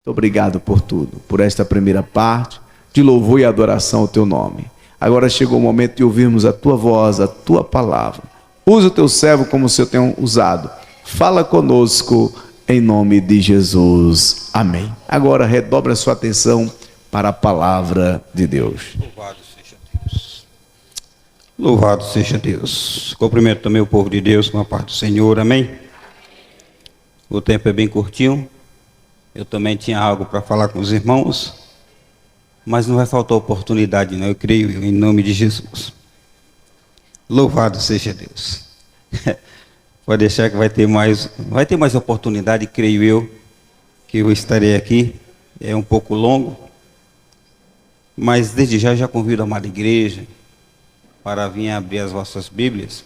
Muito obrigado por tudo, por esta primeira parte de louvor e adoração ao teu nome. Agora chegou o momento de ouvirmos a tua voz, a tua palavra. Usa o teu servo como o Senhor tem usado. Fala conosco em nome de Jesus. Amém. Agora redobre a sua atenção para a palavra de Deus. Louvado seja Deus. Louvado seja Deus. Cumprimento também o povo de Deus com a paz do Senhor. Amém. O tempo é bem curtinho. Eu também tinha algo para falar com os irmãos, mas não vai faltar oportunidade, não. Eu creio em nome de Jesus. Louvado seja Deus. Pode deixar que vai ter mais oportunidade, creio eu, que eu estarei aqui. É um pouco longo, mas desde já convido a amada igreja para vir abrir as vossas Bíblias.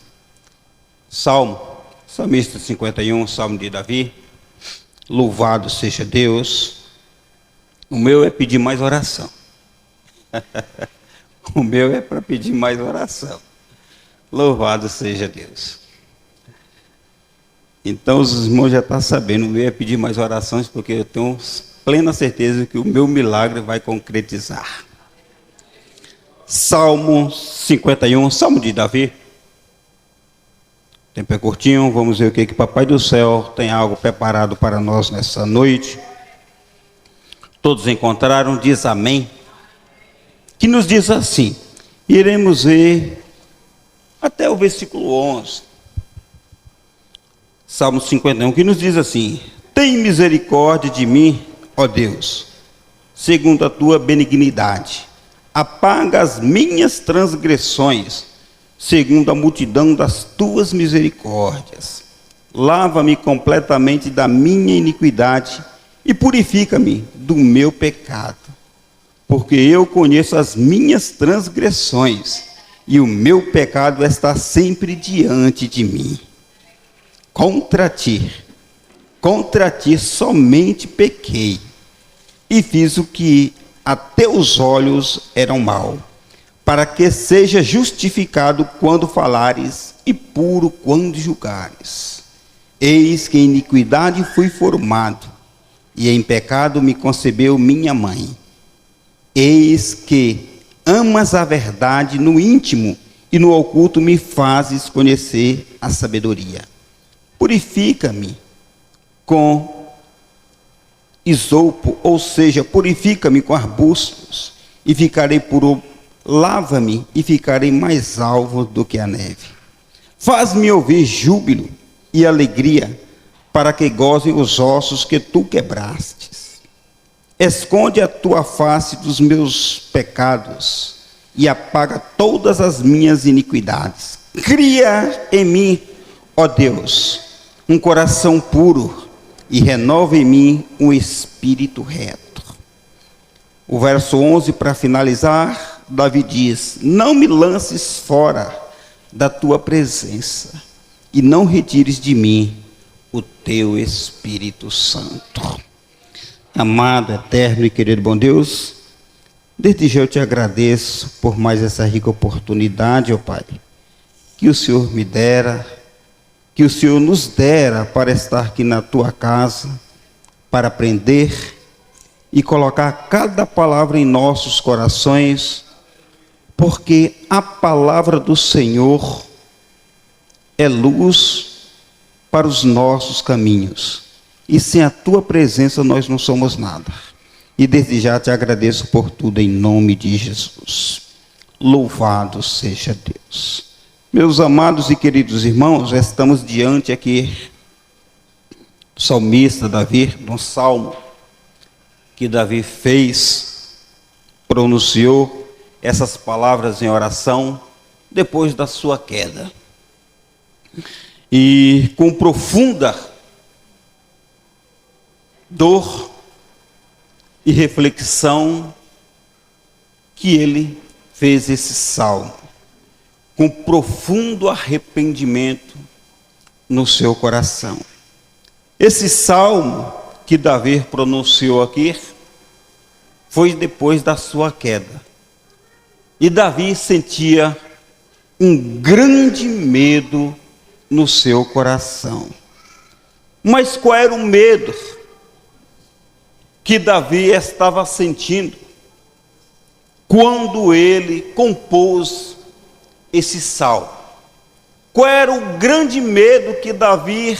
Salmista 51, Salmo de Davi. Louvado seja Deus. O meu é pedir mais oração. O meu é para pedir mais oração. Louvado seja Deus. Então os irmãos já estão sabendo, o meu é pedir mais orações, porque eu tenho plena certeza que o meu milagre vai concretizar. Salmo 51, Salmo de Davi. O tempo é curtinho, vamos ver o que Papai do Céu tem algo preparado para nós nessa noite. Todos encontraram, diz amém, que nos diz assim, iremos ver até o versículo 11, Salmo 51, que nos diz assim: tem misericórdia de mim, ó Deus, segundo a tua benignidade, apaga as minhas transgressões, segundo a multidão das tuas misericórdias. Lava-me completamente da minha iniquidade e purifica-me do meu pecado. Porque eu conheço as minhas transgressões e o meu pecado está sempre diante de mim. Contra ti somente pequei e fiz o que a teus olhos era mal, para que seja justificado quando falares e puro quando julgares. Eis que em iniquidade fui formado, e em pecado me concebeu minha mãe. Eis que amas a verdade no íntimo, e no oculto me fazes conhecer a sabedoria. Purifica-me com isopo, ou seja, purifica-me com arbustos, e ficarei puro. Lava-me e ficarei mais alvo do que a neve. Faz-me ouvir júbilo e alegria, para que gozem os ossos que tu quebrastes. Esconde a tua face dos meus pecados e apaga todas as minhas iniquidades. Cria em mim, ó Deus, um coração puro e renova em mim um espírito reto. O verso 11, para finalizar, Davi diz: não me lances fora da tua presença e não retires de mim o teu Espírito Santo. Amado, eterno e querido bom Deus, desde já eu te agradeço por mais essa rica oportunidade, ó Pai, que o Senhor me dera, que o Senhor nos dera para estar aqui na tua casa, para aprender e colocar cada palavra em nossos corações, porque a palavra do Senhor é luz para os nossos caminhos, e sem a tua presença nós não somos nada. E desde já te agradeço por tudo em nome de Jesus. Louvado seja Deus. Meus amados e queridos irmãos, já estamos diante aqui do salmista Davi, de um salmo que Davi fez, pronunciou essas palavras em oração depois da sua queda. E com profunda dor e reflexão que ele fez esse salmo, com profundo arrependimento no seu coração. Esse salmo que Davi pronunciou aqui foi depois da sua queda. E Davi sentia um grande medo no seu coração. Mas qual era o medo? que Davi estava sentindo quando ele compôs esse salmo? Qual era o grande medo que Davi,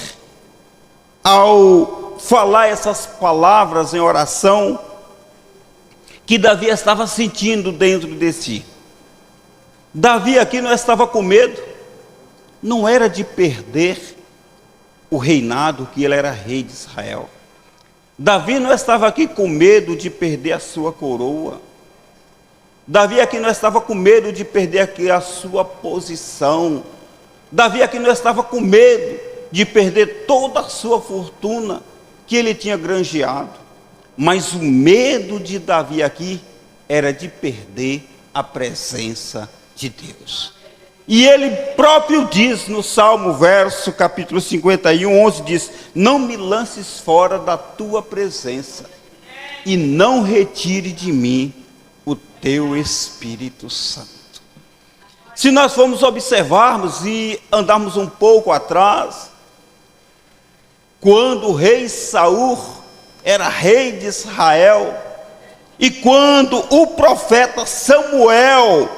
ao falar essas palavras em oração, que Davi estava sentindo dentro de si? Davi aqui não estava com medo, não era de perder o reinado, que ele era rei de Israel. Davi não estava aqui com medo de perder a sua coroa. Davi aqui não estava com medo de perder aqui a sua posição. Davi aqui não estava com medo de perder toda a sua fortuna que ele tinha granjeado. Mas o medo de Davi aqui era de perder a presença de Deus. E ele próprio diz no Salmo, capítulo 51, 11, diz: não me lances fora da tua presença, e não retire de mim o teu Espírito Santo. Se nós formos observarmos e andarmos um pouco atrás, quando o rei Saul era rei de Israel, e quando o profeta Samuel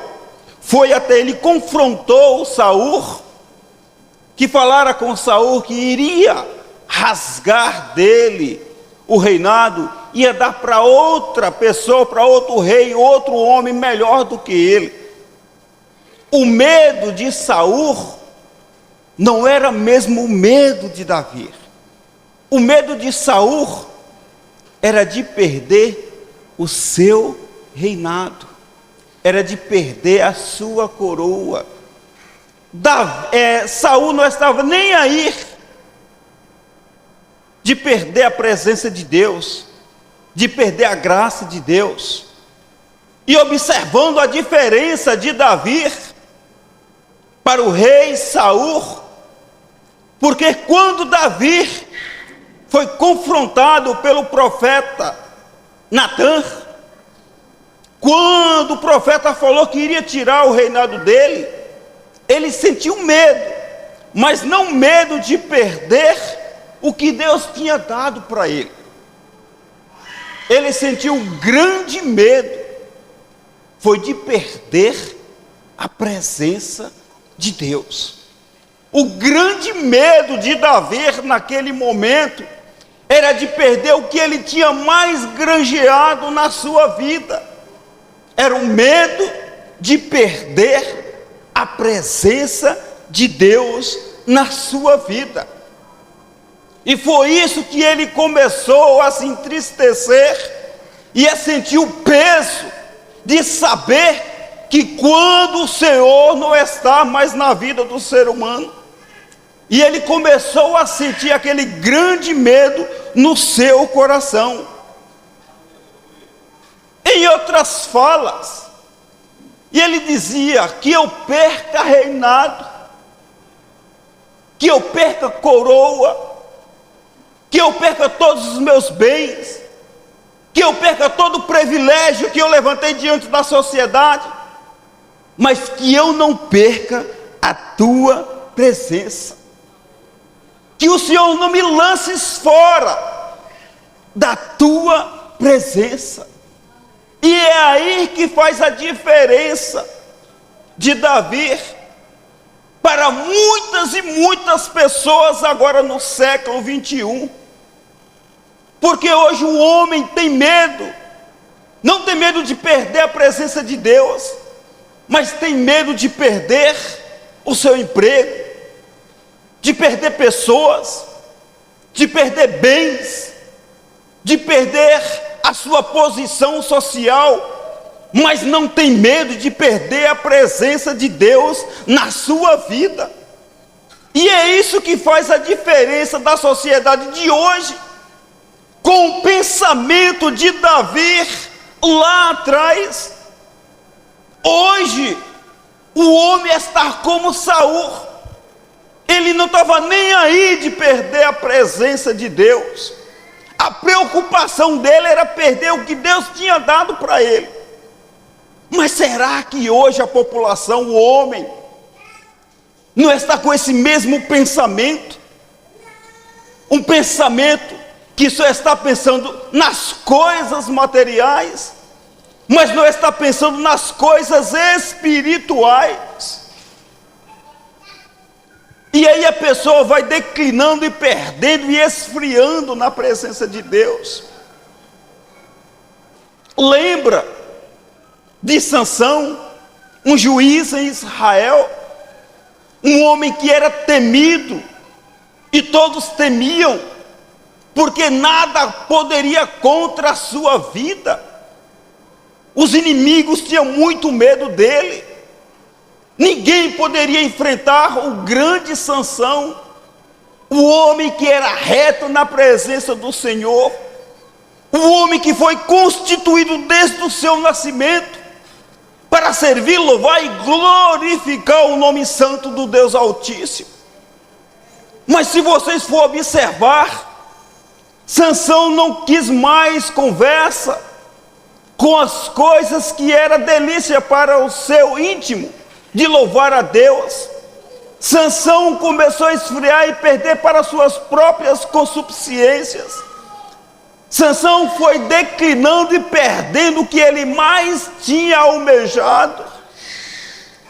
foi até ele, confrontou Saul, que falara com Saul que iria rasgar dele o reinado, ia dar para outra pessoa, para outro rei, outro homem melhor do que ele. O medo de Saul não era mesmo o medo de Davi. O medo de Saul era de perder o seu reinado, era de perder a sua coroa. Saul não estava nem aí de perder a presença de Deus, de perder a graça de Deus. E observando a diferença de Davi para o rei Saul, porque quando Davi foi confrontado pelo profeta Natã, quando o profeta falou que iria tirar o reinado dele, ele sentiu medo, mas não medo de perder o que Deus tinha dado para ele. Ele sentiu um grande medo, foi de perder a presença de Deus. O grande medo de Davi naquele momento era de perder o que ele tinha mais granjeado na sua vida. Era o medo de perder a presença de Deus na sua vida. E foi isso que ele começou a se entristecer e a sentir o peso de saber que quando o Senhor não está mais na vida do ser humano, e ele começou a sentir aquele grande medo no seu coração. Em outras falas, e ele dizia: que eu perca reinado, que eu perca coroa, que eu perca todos os meus bens, que eu perca todo o privilégio que eu levantei diante da sociedade, mas que eu não perca a tua presença, que o Senhor não me lances fora da tua presença. E é aí que faz a diferença de Davi para muitas e muitas pessoas agora no século 21. Porque hoje o homem tem medo, não tem medo de perder a presença de Deus, mas tem medo de perder o seu emprego, de perder pessoas, de perder bens, de perder a sua posição social, mas não tem medo de perder a presença de Deus na sua vida. E é isso que faz a diferença da sociedade de hoje com o pensamento de Davi lá atrás. Hoje o homem está como Saul, ele não estava nem aí de perder a presença de Deus. A preocupação dele era perder o que Deus tinha dado para ele. Mas será que hoje a população, o homem, não está com esse mesmo pensamento? Um pensamento que só está pensando nas coisas materiais, mas não está pensando nas coisas espirituais. E aí a pessoa vai declinando e perdendo e esfriando na presença de Deus. Lembra de Sansão, um juiz em Israel, um homem que era temido, e todos temiam, porque nada poderia contra a sua vida. Os inimigos tinham muito medo dele. Ninguém poderia enfrentar o grande Sansão, o homem que era reto na presença do Senhor, o homem que foi constituído desde o seu nascimento para servir, louvar e glorificar o nome santo do Deus Altíssimo. Mas se vocês for observar, Sansão não quis mais conversa com as coisas que era delícia para o seu íntimo, de louvar a Deus. Sansão começou a esfriar e perder para suas próprias concupiscências. Sansão foi declinando e perdendo o que ele mais tinha almejado.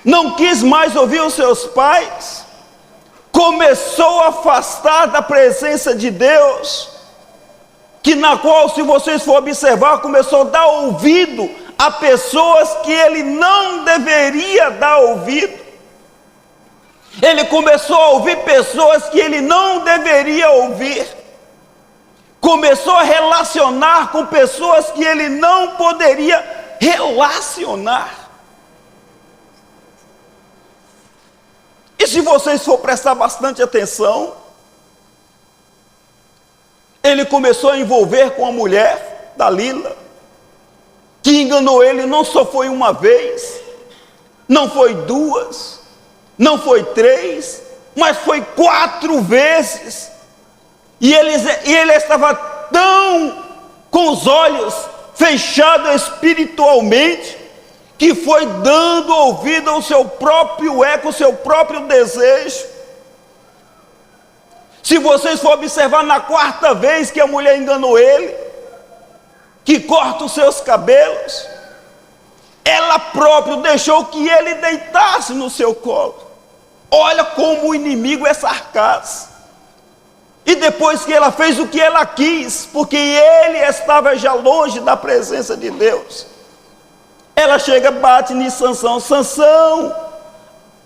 Não quis mais ouvir os seus pais. Começou a afastar da presença de Deus, que na qual, se vocês for observar, começou a dar ouvido a pessoas que ele não deveria dar ouvido. Ele começou a ouvir pessoas que ele não deveria ouvir. Começou a relacionar com pessoas que ele não poderia relacionar. E se vocês for prestar bastante atenção, ele começou a envolver com a mulher, Dalila, que enganou ele não só foi uma vez, não foi duas, não foi três, mas foi 4 vezes. E ele estava tão com os olhos fechados espiritualmente, que foi dando ouvido ao seu próprio eco, ao seu próprio desejo. Se vocês for observar, na 4ª vez que a mulher enganou ele, que corta os seus cabelos, ela própria deixou que ele deitasse no seu colo. Olha como o inimigo é sarcástico. E depois que ela fez o que ela quis, porque ele estava já longe da presença de Deus, ela chega, bate em Sansão. Sansão,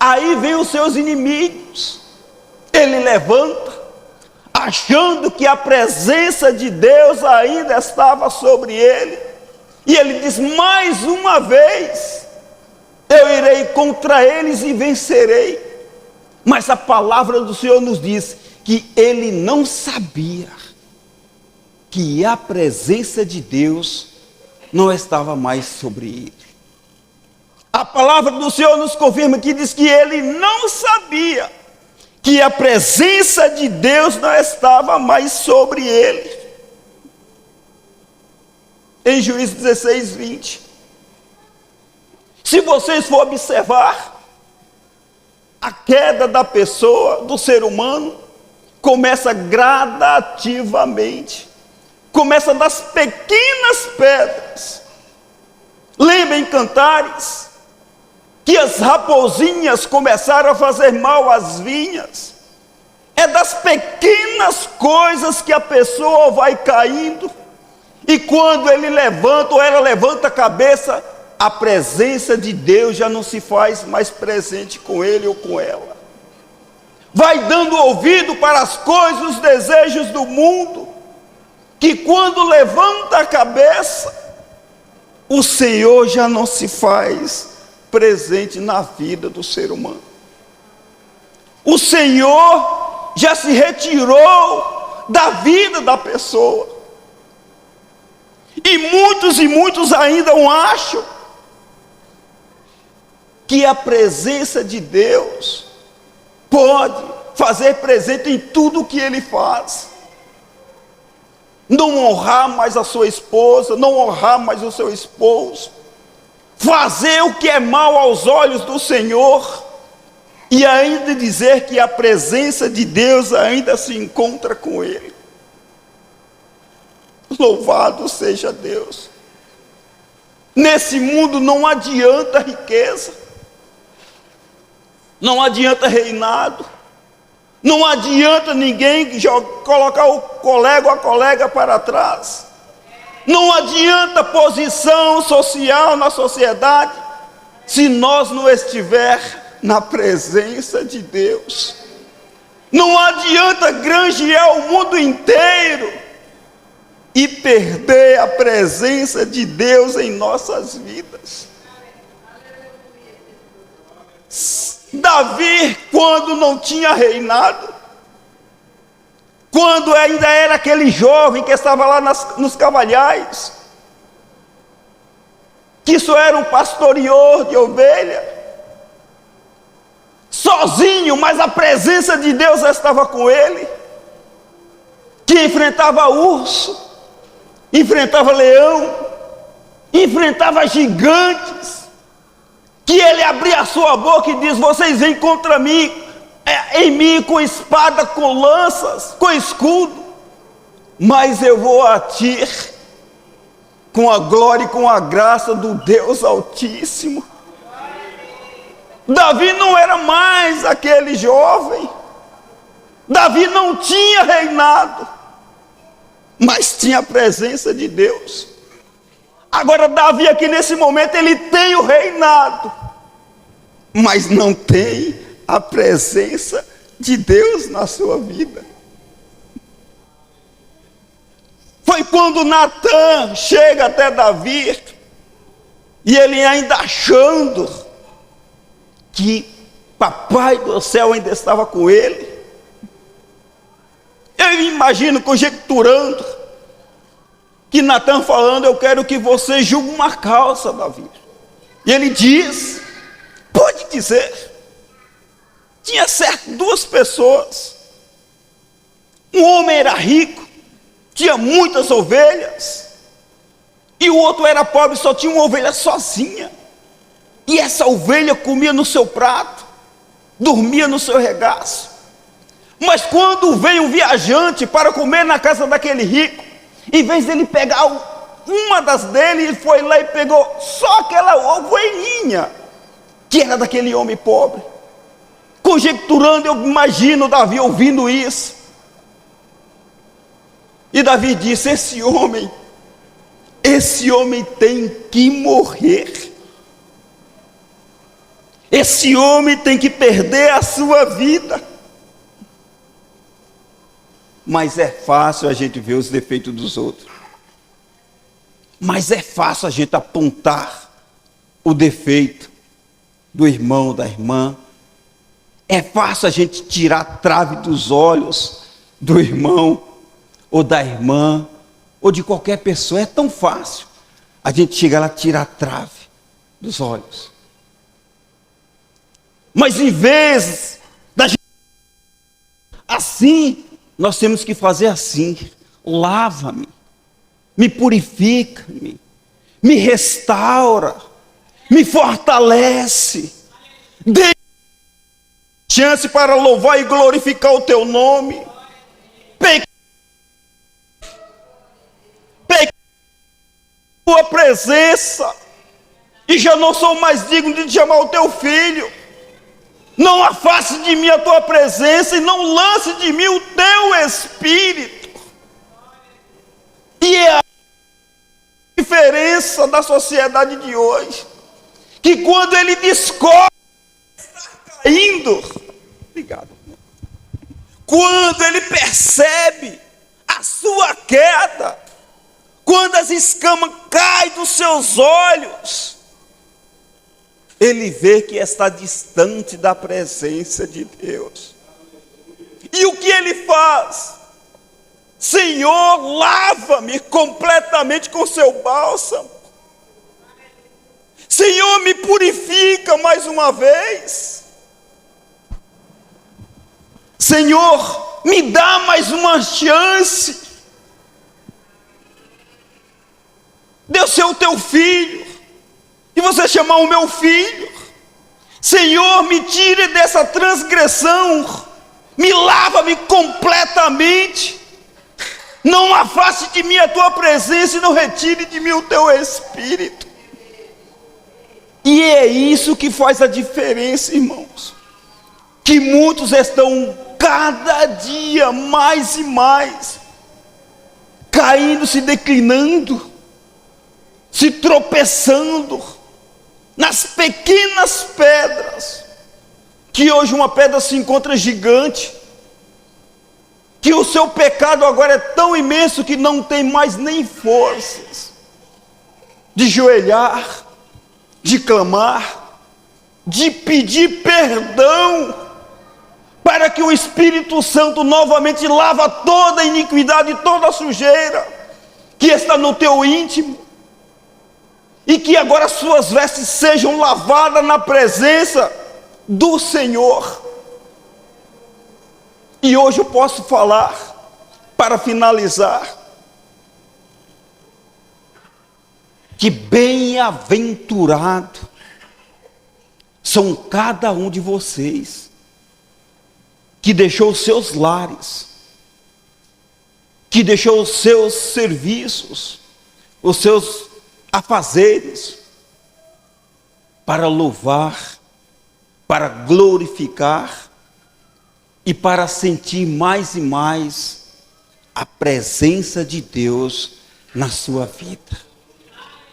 aí vem os seus inimigos. Ele levanta, achando que a presença de Deus ainda estava sobre ele, e ele diz: mais uma vez eu irei contra eles e vencerei. Mas a palavra do Senhor nos diz que ele não sabia que a presença de Deus não estava mais sobre ele. A palavra do Senhor nos confirma que diz que ele não sabia que a presença de Deus não estava mais sobre ele. Em Juízes 16, 20. Se vocês for observar, a queda da pessoa, do ser humano, começa gradativamente. Começa das pequenas pedras. Lembra em Cantares que as raposinhas começaram a fazer mal às vinhas? É das pequenas coisas que a pessoa vai caindo, e quando ele levanta ou ela levanta a cabeça, a presença de Deus já não se faz mais presente com ele ou com ela. Vai dando ouvido para as coisas, os desejos do mundo, que quando levanta a cabeça, o Senhor já não se faz presente na vida do ser humano. O Senhor já se retirou da vida da pessoa. E muitos ainda acham que a presença de Deus pode fazer presente em tudo o que ele faz. Não honrar mais a sua esposa, não honrar mais o seu esposo, fazer o que é mal aos olhos do Senhor, e ainda dizer que a presença de Deus ainda se encontra com ele. Louvado seja Deus. Nesse mundo não adianta riqueza, não adianta reinado, não adianta ninguém colocar o colega ou a colega para trás, não adianta posição social na sociedade, se nós não estiver na presença de Deus. Não adianta granjear o mundo inteiro e perder a presença de Deus em nossas vidas. Davi, quando não tinha reinado, quando ainda era aquele jovem que estava lá nos cavalhais, que só era um pastoreador de ovelha, sozinho, mas a presença de Deus estava com ele, que enfrentava urso, enfrentava leão, enfrentava gigantes, que ele abria a sua boca e diz: vocês vêm contra mim, em mim com espada, com lanças, com escudo, mas eu vou a ti com a glória e com a graça do Deus Altíssimo. Davi não era mais aquele jovem, Davi não tinha reinado, mas tinha a presença de Deus. Agora Davi aqui nesse momento, ele tem o reinado, mas não tem a presença de Deus na sua vida. Foi quando Natã chega até Davi, e ele ainda achando que papai do céu ainda estava com ele, eu imagino, conjecturando, que Natã falando: eu quero que você julgue uma causa, Davi. E ele diz: pode dizer. Tinha certo duas pessoas, um homem era rico, tinha muitas ovelhas, e o outro era pobre, só tinha uma ovelha sozinha, e essa ovelha comia no seu prato, dormia no seu regaço. Mas quando veio um viajante para comer na casa daquele rico, em vez dele pegar uma das dele, ele foi lá e pegou só aquela ovelhinha, que era daquele homem pobre. Conjecturando, eu imagino Davi ouvindo isso, e Davi disse: esse homem tem que morrer, esse homem tem que perder a sua vida. Mas é fácil a gente ver os defeitos dos outros, mas é fácil a gente apontar o defeito do irmão, da irmã. É fácil a gente tirar a trave dos olhos do irmão, ou da irmã, ou de qualquer pessoa. É tão fácil a gente chegar lá e tirar a trave dos olhos. Mas em vez da gente assim, nós temos que fazer assim: lava-me, me purifica-me, me restaura, me fortalece, dê chance para louvar e glorificar o teu nome. Peguei tua presença e já não sou mais digno de te chamar o teu filho. Não afaste de mim a tua presença e não lance de mim o teu espírito. E é a diferença da sociedade de hoje, que quando ele descobre que está caindo, obrigado, quando ele percebe a sua queda, quando as escamas caem dos seus olhos, ele vê que está distante da presença de Deus. E o que ele faz? Senhor, lava-me completamente com seu bálsamo. Senhor, me purifica mais uma vez. Senhor, me dá mais uma chance. Deus ser o teu filho, e você chamar o meu filho. Senhor, me tire dessa transgressão, me lava-me completamente. Não afaste de mim a tua presença e não retire de mim o teu Espírito. E é isso que faz a diferença, irmãos. Que muitos estão cada dia mais e mais caindo, se declinando, se tropeçando nas pequenas pedras, que hoje uma pedra se encontra gigante, que o seu pecado agora é tão imenso que não tem mais nem forças de joelhar, de clamar, de pedir perdão, para que o Espírito Santo novamente lava toda a iniquidade, toda a sujeira que está no teu íntimo, e que agora as suas vestes sejam lavadas na presença do Senhor. E hoje eu posso falar, para finalizar, que bem-aventurado são cada um de vocês que deixou os seus lares, que deixou os seus serviços, os seus afazeres, para louvar, para glorificar e para sentir mais e mais a presença de Deus na sua vida.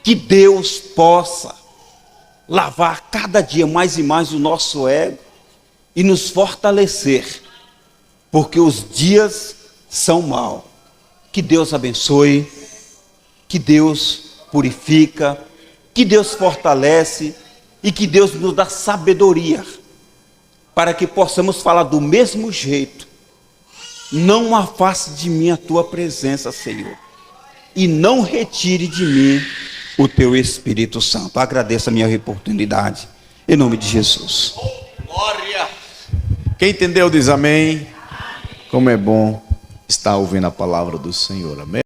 Que Deus possa lavar cada dia mais e mais o nosso ego e nos fortalecer, porque os dias são maus. Que Deus abençoe, que Deus purifica, que Deus fortalece e que Deus nos dá sabedoria para que possamos falar do mesmo jeito. Não afaste de mim a tua presença, Senhor, e não retire de mim o teu Espírito Santo. Agradeço a minha oportunidade, em nome de Jesus. Glória! Quem entendeu diz amém. Como é bom estar ouvindo a palavra do Senhor, amém.